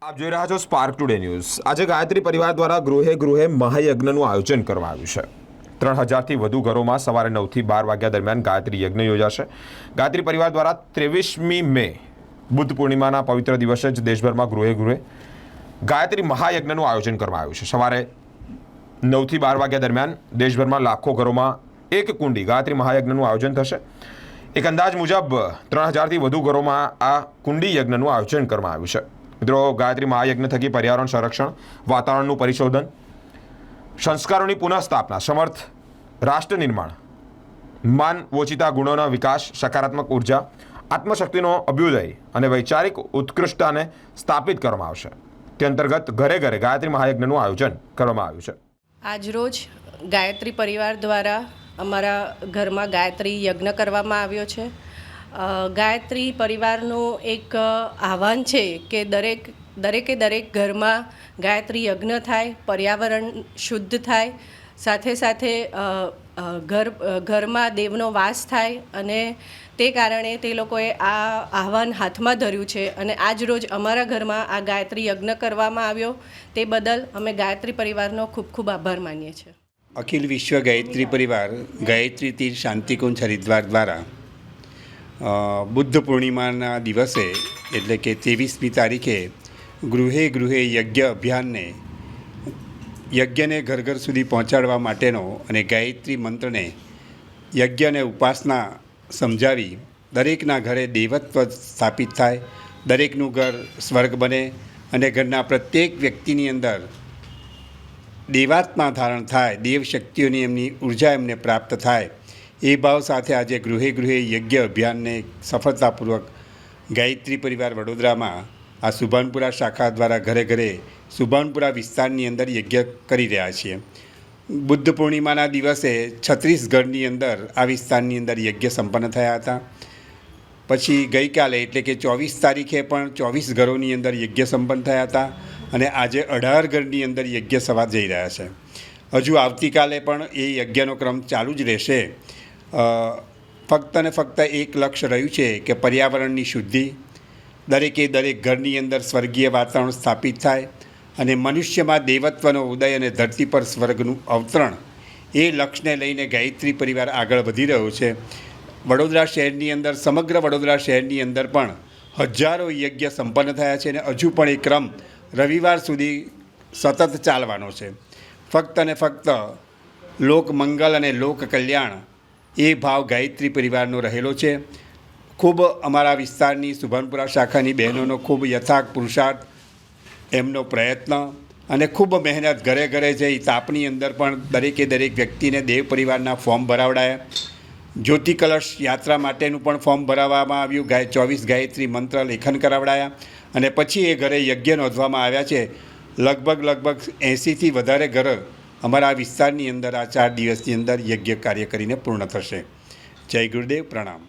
આપ જોઈ રહ્યા છો સ્પાર્ક ટુડે ન્યૂઝ। આજે ગાયત્રી પરિવાર દ્વારા ગૃહે ગૃહે મહાયજ્ઞનું આયોજન કરવામાં આવ્યું છે। 3000થી વધુ ઘરોમાં સવારે 9 થી 12 વાગ્યા દરમિયાન ગાયત્રી યજ્ઞ યોજાશે। ગાયત્રી પરિવાર દ્વારા 23મી મે બુદ્ધ પૂર્ણિમાના પવિત્ર દિવસે જ દેશભરમાં ગૃહે ગૃહે ગાયત્રી મહાયજ્ઞનું આયોજન કરવામાં આવ્યું છે। સવારે 9 થી 12 વાગ્યા દરમિયાન દેશભરમાં લાખો ઘરોમાં એક કુંડી ગાયત્રી મહાયજ્ઞનું આયોજન થશે। એક અંદાજ મુજબ 3000થી વધુ ઘરોમાં આ કુંડી યજ્ઞનું આયોજન કરવામાં આવ્યું છે। મિત્રો, ગાયત્રી મહાયજ્ઞ થકી પર્યાવરણ સંરક્ષણ, વાતાવરણનું પરિશોધન, સંસ્કારોની પુનઃસ્થાપના, સમર્થ રાષ્ટ્ર નિર્માણ, માન ઓચિતા ગુણોના વિકાસ, સકારાત્મક ઉર્જા, આત્મશક્તિનો અભ્યુદય અને વૈચારિક ઉત્કૃષ્ટતાને સ્થાપિત કરવામાં આવશે। તે અંતર્ગત ઘરે ઘરે ગાયત્રી મહાયજ્ઞનું આયોજન કરવામાં આવ્યું છે। આજરોજ ગાયત્રી પરિવાર દ્વારા અમારા ઘરમાં ગાયત્રી યજ્ઞ કરવામાં આવ્યો છે। ગાયત્રી પરિવારનું એક આહ્વાન છે કે દરેક ઘરમાં ગાયત્રી યજ્ઞ થાય, પર્યાવરણ શુદ્ધ થાય, સાથે સાથે ઘરમાં દેવનો વાસ થાય, અને તે કારણે તે લોકોએ આ આહ્વાન હાથમાં ધર્યું છે અને આજ રોજ અમારા ઘરમાં આ ગાયત્રી યજ્ઞ કરવામાં આવ્યો। તે બદલ અમે ગાયત્રી પરિવારનો ખૂબ ખૂબ આભાર માનીએ છીએ। અખિલ વિશ્વ ગાયત્રી પરિવાર ગાયત્રી તીર્થ શાંતિકુંજ હરિદ્વાર દ્વારા બુદ્ધ પૂર્ણિમાના દિવસે એટલે કે 23મી તારીખે ગૃહે ગૃહે યજ્ઞને ઘર ઘર સુધી પહોંચાડવા માટેનો અને ગાયત્રી મંત્રને યજ્ઞ અને ઉપાસના સમજાવી દરેકના ઘરે દેવત્વ સ્થાપિત થાય, દરેકનું ઘર સ્વર્ગ બને અને ઘરના પ્રત્યેક વ્યક્તિની અંદર દેવાત્મા ધારણ થાય, દેવ શક્તિઓની એમની ઉર્જા એમને પ્રાપ્ત થાય, એ ભાવ સાથે આજે ગૃહે ગૃહે યજ્ઞ અભિયાનને સફળતાપૂર્વક ગાયત્રી પરિવાર વડોદરામાં આ સુભાનપુરા શાખા દ્વારા ઘરે ઘરે સુભાનપુરા વિસ્તારની અંદર યજ્ઞ કરી રહ્યા છીએ। બુદ્ધ પૂર્ણિમાના દિવસે 36 ઘરની અંદર આ વિસ્તારની અંદર યજ્ઞ સંપન્ન થયા હતા। પછી ગઈકાલે એટલે કે 24 તારીખે પણ 24 ઘરોની અંદર યજ્ઞ સંપન્ન થયા હતા અને આજે 18 ઘરની અંદર યજ્ઞ સવા જઈ રહ્યા છે। હજુ આવતીકાલે પણ એ યજ્ઞનો ક્રમ ચાલુ જ રહેશે। ફક્ત ને ફક્ત એક લક્ષ્ય રહ્યું છે કે પર્યાવરણની શુદ્ધિ, દરેકે દરેક ઘરની અંદર સ્વર્ગીય વાતાવરણ સ્થાપિત થાય અને મનુષ્યમાં દેવત્વનો ઉદય અને ધરતી પર સ્વર્ગનું અવતરણ, એ લક્ષ્યને લઈને ગાયત્રી પરિવાર આગળ વધી રહ્યો છે। વડોદરા શહેરની અંદર, સમગ્ર વડોદરા શહેરની અંદર પણ હજારો યજ્ઞ સંપન્ન થયા છે અને હજુ પણ એ ક્રમ રવિવાર સુધી સતત ચાલવાનો છે। ફક્ત ને ફક્ત લોક મંગલ અને લોક કલ્યાણ એ ભાવ ગાયત્રી પરિવારનો રહેલો છે। ખૂબ અમારા વિસ્તારની સુભાનપુરા શાખાની બહેનોનો ખૂબ યથાર્થ પુરુષાર્થ, એમનો પ્રયત્ન અને ખૂબ મહેનત, ઘરે ઘરે જઈ તાપની અંદર પણ દરેકે દરેક વ્યક્તિને દેવ પરિવારના ફોર્મ ભરાવડાયા। જ્યોતિ કલશ યાત્રા માટેનું પણ ફોર્મ ભરાવવામાં આવ્યું। 24 ગાયત્રી મંત્ર લેખન કરાવડાયા અને પછી એ ઘરે યજ્ઞ નોંધવામાં આવ્યા છે। લગભગ 80થી વધારે ઘર અમારા વિસ્તારની અંદર આ 4 દિવસની અંદર યજ્ઞ કાર્ય કરીને પૂર્ણ થશે। જય ગુરુદેવ, પ્રણામ।